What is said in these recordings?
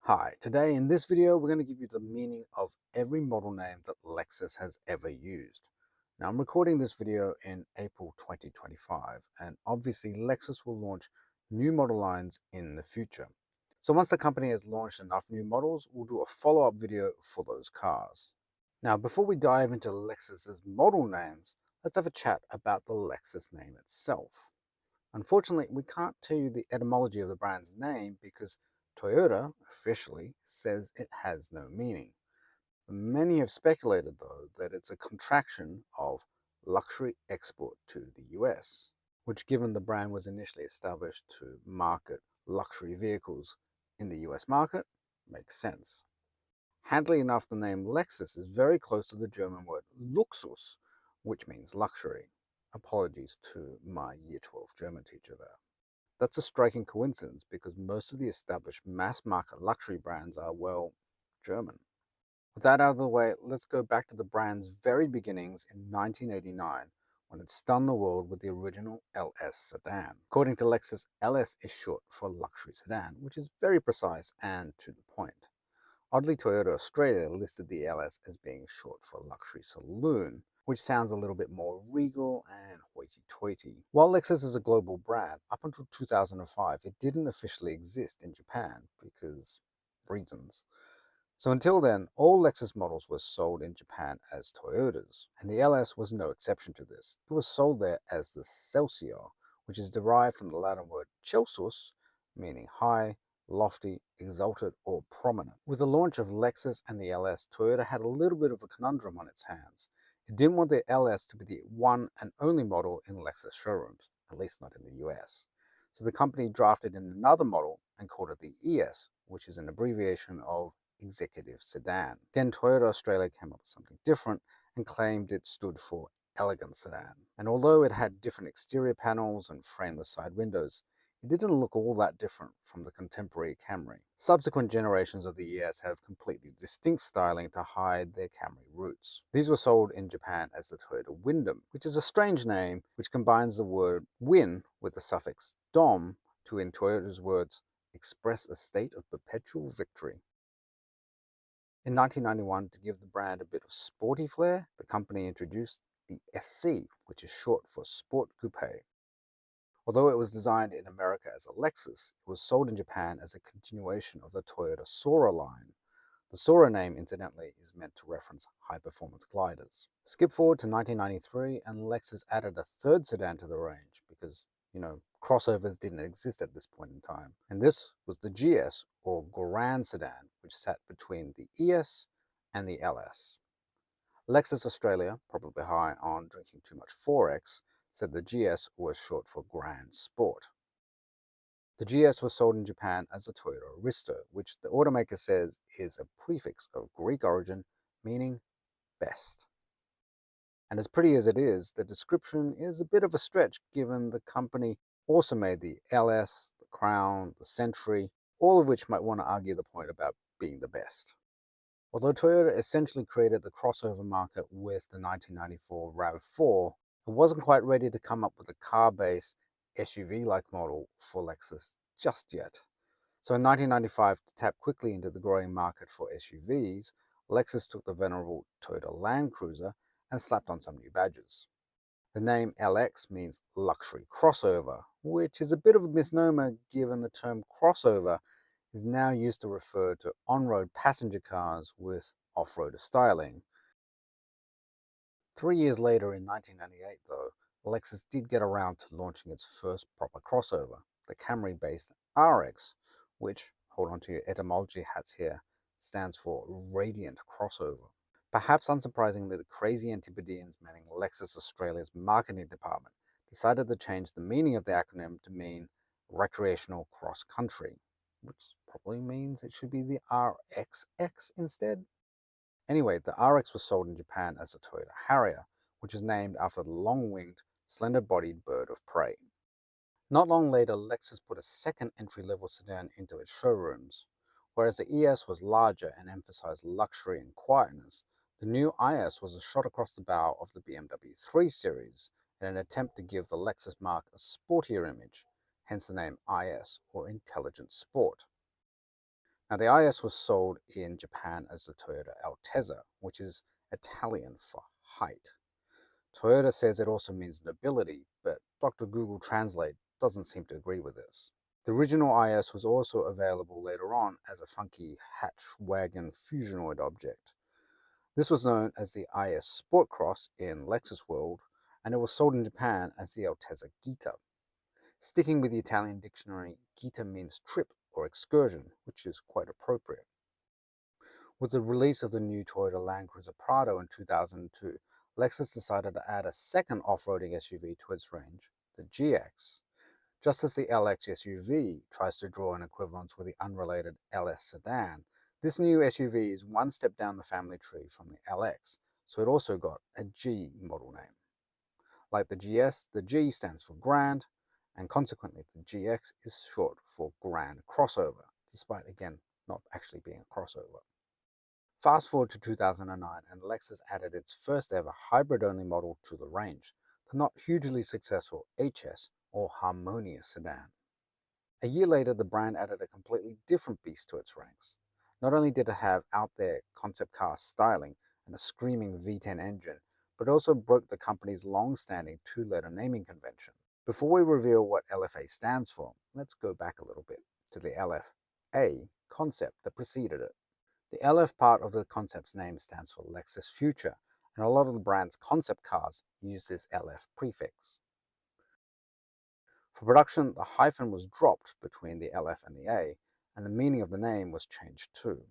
Hi, today in this video we're going to give you the meaning of every model name that Lexus has ever used. Now I'm recording this video in April 2025 and obviously Lexus will launch new model lines in the future. So once the company has launched enough new models, we'll do a follow-up video for those cars. Now before we dive into Lexus's model names, let's have a chat about the Lexus name itself. Unfortunately, we can't tell you the etymology of the brand's name because Toyota officially says it has no meaning. Many have speculated, though, that it's a contraction of luxury export to the US, which, given the brand was initially established to market luxury vehicles in the US market, makes sense. Handily enough, the name Lexus is very close to the German word Luxus, which means luxury. Apologies to my Year 12 German teacher there. That's a striking coincidence because most of the established mass market luxury brands are, well, German. With that out of the way, let's go back to the brand's very beginnings in 1989 when it stunned the world with the original LS sedan. According to Lexus, LS is short for luxury sedan, which is very precise and to the point. Oddly, Toyota Australia listed the LS as being short for luxury saloon, which sounds a little bit more regal and hoity-toity. While Lexus is a global brand, up until 2005, it didn't officially exist in Japan because reasons. So until then, all Lexus models were sold in Japan as Toyotas, and the LS was no exception to this. It was sold there as the Celsior, which is derived from the Latin word Celsus, meaning high, lofty, exalted, or prominent. With the launch of Lexus and the LS, Toyota had a little bit of a conundrum on its hands. It didn't want the LS to be the one and only model in Lexus showrooms, at least not in the US. So the company drafted in another model and called it the ES, which is an abbreviation of executive sedan. Again, Toyota Australia came up with something different and claimed it stood for elegant sedan. And although it had different exterior panels and frameless side windows, it didn't look all that different from the contemporary Camry. Subsequent generations of the ES have completely distinct styling to hide their Camry roots. These were sold in Japan as the Toyota Wyndham, which is a strange name which combines the word win with the suffix dom to, in Toyota's words, express a state of perpetual victory. In 1991, to give the brand a bit of sporty flair, the company introduced the SC, which is short for Sport Coupe. Although it was designed in America as a Lexus, it was sold in Japan as a continuation of the Toyota Sora line. The Sora name, incidentally, is meant to reference high-performance gliders. Skip forward to 1993, and Lexus added a third sedan to the range because, crossovers didn't exist at this point in time. And this was the GS, or Grand Sedan, which sat between the ES and the LS. Lexus Australia, probably high on drinking too much 4X, said the GS was short for Grand Sport. The GS was sold in Japan as a Toyota Aristo, which the automaker says is a prefix of Greek origin, meaning best. And as pretty as it is, the description is a bit of a stretch given the company also made the LS, the Crown, the Century, all of which might want to argue the point about being the best. Although Toyota essentially created the crossover market with the 1994 RAV4, it wasn't quite ready to come up with a car-based SUV-like model for Lexus just yet. So in 1995, to tap quickly into the growing market for SUVs, Lexus took the venerable Toyota Land Cruiser and slapped on some new badges. The name LX means luxury crossover, which is a bit of a misnomer given the term crossover is now used to refer to on-road passenger cars with off-roader styling. 3 years later, in 1998, though, Lexus did get around to launching its first proper crossover, the Camry-based RX, which, hold on to your etymology hats here, stands for Radiant Crossover. Perhaps unsurprisingly, the crazy Antipodeans manning Lexus Australia's marketing department decided to change the meaning of the acronym to mean Recreational Cross Country, which probably means it should be the RXX instead. Anyway, the RX was sold in Japan as a Toyota Harrier, which is named after the long-winged, slender-bodied bird of prey. Not long later, Lexus put a second entry-level sedan into its showrooms. Whereas the ES was larger and emphasized luxury and quietness, the new IS was a shot across the bow of the BMW 3 Series in an attempt to give the Lexus mark a sportier image, hence the name IS, or Intelligent Sport. Now, the IS was sold in Japan as the Toyota Altezza, which is Italian for height. Toyota says it also means nobility, but Dr. Google Translate doesn't seem to agree with this. The original IS was also available later on as a funky hatch wagon fusionoid object. This was known as the IS Sport Cross in Lexus World, and it was sold in Japan as the Altezza Gita. Sticking with the Italian dictionary, Gita means trip or excursion, which is quite appropriate. With the release of the new Toyota Land Cruiser Prado in 2002, Lexus decided to add a second off-roading SUV to its range, the GX. Just as the LX SUV tries to draw an equivalence with the unrelated LS sedan, this new SUV is one step down the family tree from the LX, so it also got a G model name. Like the GS, the G stands for Grand, and consequently the GX is short for Grand Crossover, despite again not actually being a crossover. Fast forward to 2009 and Lexus added its first ever hybrid-only model to the range, the not hugely successful HS or Harmonious sedan. A year later, the brand added a completely different beast to its ranks. Not only did it have out there concept car styling and a screaming V10 engine, but also broke the company's long-standing two-letter naming convention. Before we reveal what LFA stands for, let's go back a little bit to the LFA concept that preceded it. The LF part of the concept's name stands for Lexus Future, and a lot of the brand's concept cars use this LF prefix. For production, the hyphen was dropped between the LF and the A, and the meaning of the name was changed too.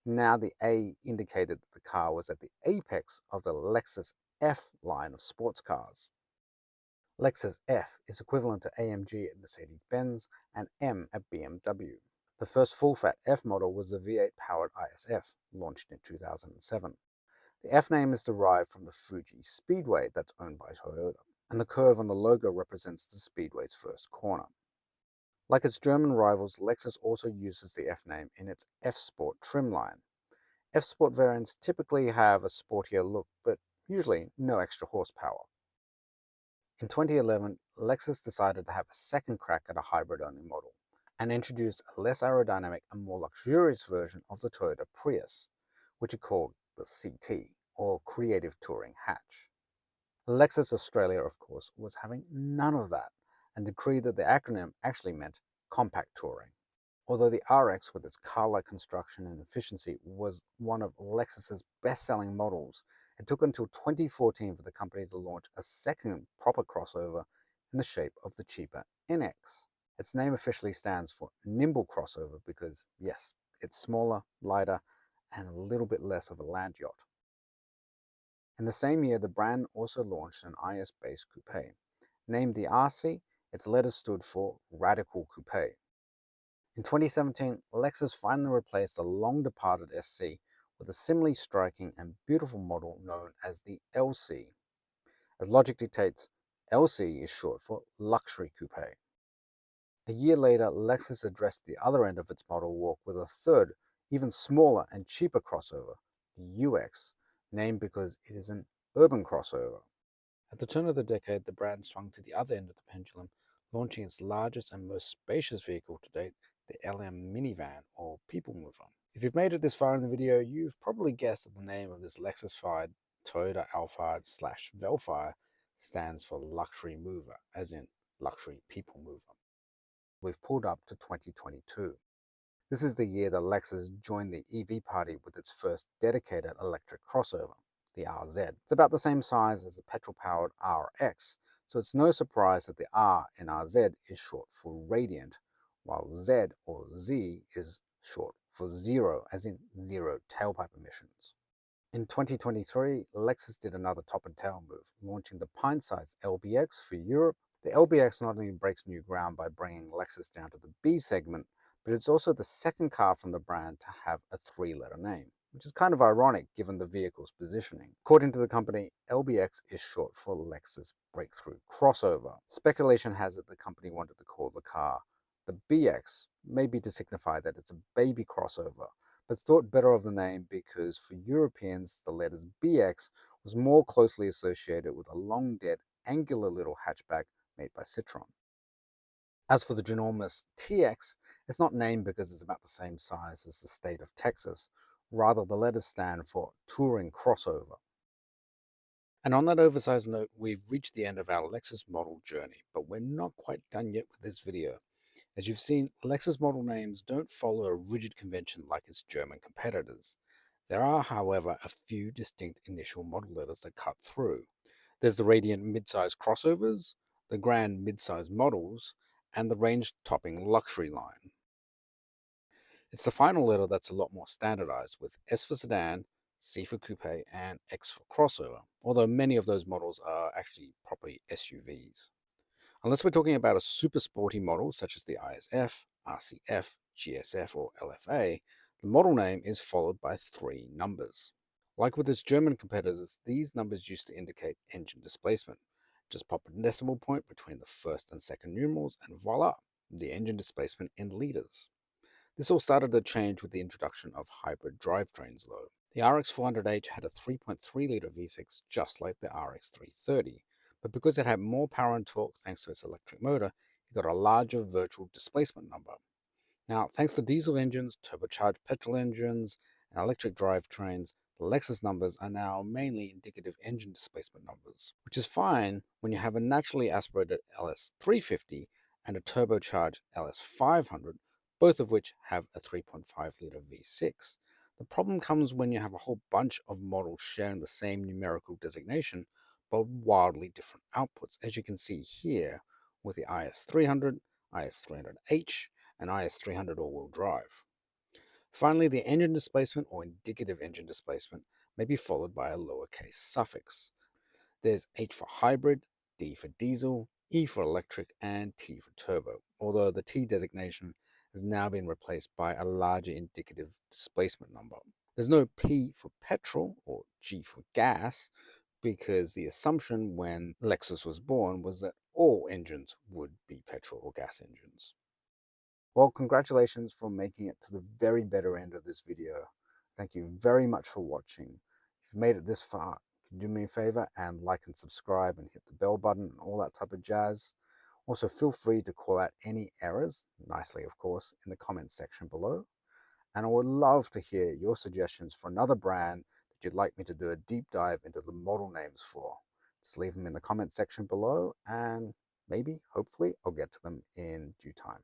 Now the A indicated that the car was at the apex of the Lexus F line of sports cars. Lexus F is equivalent to AMG at Mercedes-Benz and M at BMW. The first full-fat F model was the V8-powered ISF, launched in 2007. The F name is derived from the Fuji Speedway that's owned by Toyota, and the curve on the logo represents the Speedway's first corner. Like its German rivals, Lexus also uses the F name in its F Sport trim line. F Sport variants typically have a sportier look, but usually no extra horsepower. In 2011, Lexus decided to have a second crack at a hybrid-only model, and introduced a less aerodynamic and more luxurious version of the Toyota Prius, which it called the CT, or Creative Touring Hatch. Lexus Australia, of course, was having none of that, and decreed that the acronym actually meant Compact Touring. Although the RX, with its car-like construction and efficiency, was one of Lexus's best-selling models, it took until 2014 for the company to launch a second proper crossover in the shape of the cheaper NX. Its name officially stands for Nimble Crossover because, yes, it's smaller, lighter, and a little bit less of a land yacht. In the same year, the brand also launched an IS-based coupe. Named the RC, its letters stood for Radical Coupe. In 2017, Lexus finally replaced the long-departed SC with a similarly striking and beautiful model known as the LC. As logic dictates, LC is short for Luxury Coupe. A year later, Lexus addressed the other end of its model walk with a third, even smaller and cheaper crossover, the UX, named because it is an urban crossover. At the turn of the decade, the brand swung to the other end of the pendulum, launching its largest and most spacious vehicle to date, the LM minivan, or people mover. If you've made it this far in the video, you've probably guessed that the name of this Lexus-fied Toyota Alphard/Velfire stands for Luxury Mover, as in Luxury People Mover. We've pulled up to 2022. This is the year that Lexus joined the EV party with its first dedicated electric crossover, the RZ. It's about the same size as the petrol-powered RX, so it's no surprise that the R in RZ is short for radiant, while Z or Z is short for zero, as in zero tailpipe emissions. In 2023, Lexus did another top and tail move, launching the pint-sized LBX for Europe. The LBX not only breaks new ground by bringing Lexus down to the B segment, but it's also the second car from the brand to have a three-letter name, which is kind of ironic given the vehicle's positioning. According to the company, LBX is short for Lexus Breakthrough Crossover. Speculation has it the company wanted to call the car the BX, maybe to signify that it's a baby crossover, but thought better of the name because for Europeans, the letters BX was more closely associated with a long-dead, angular little hatchback made by Citroën. As for the ginormous TX, it's not named because it's about the same size as the state of Texas. Rather, the letters stand for Touring Crossover. And on that oversized note, we've reached the end of our Lexus model journey, but we're not quite done yet with this video. As you've seen, Lexus model names don't follow a rigid convention like its German competitors. There are, however, a few distinct initial model letters that cut through. There's the Radiant midsize crossovers, the Grand midsize models, and the range-topping luxury line. It's the final letter that's a lot more standardized, with S for sedan, C for coupe, and X for crossover, although many of those models are actually properly SUVs. Unless we're talking about a super sporty model such as the ISF, RCF, GSF, or LFA, the model name is followed by three numbers. Like with its German competitors, these numbers used to indicate engine displacement. Just pop a decimal point between the first and second numerals, and voila, the engine displacement in liters. This all started to change with the introduction of hybrid drivetrains, though. The RX 400h had a 3.3 litre V6 just like the RX 330, but because it had more power and torque thanks to its electric motor, it got a larger virtual displacement number. Now, thanks to diesel engines, turbocharged petrol engines, and electric drivetrains, the Lexus numbers are now mainly indicative engine displacement numbers, which is fine when you have a naturally aspirated LS 350 and a turbocharged LS 500, both of which have a 3.5 litre V6. The problem comes when you have a whole bunch of models sharing the same numerical designation, but wildly different outputs, as you can see here with the IS300, IS300H, and IS300 all-wheel drive. Finally, the engine displacement or indicative engine displacement may be followed by a lowercase suffix. There's H for hybrid, D for diesel, E for electric, and T for turbo, although the T designation has now been replaced by a larger indicative displacement number. There's no P for petrol or G for gas, because the assumption when Lexus was born was that all engines would be petrol or gas engines. Well, congratulations for making it to the very better end of this video. Thank you very much for watching. If you've made it this far, can you do me a favor and like and subscribe and hit the bell button and all that type of jazz. Also, feel free to call out any errors, nicely of course, in the comments section below. And I would love to hear your suggestions for another brand that you'd like me to do a deep dive into the model names for. Just leave them in the comments section below and maybe, hopefully, I'll get to them in due time.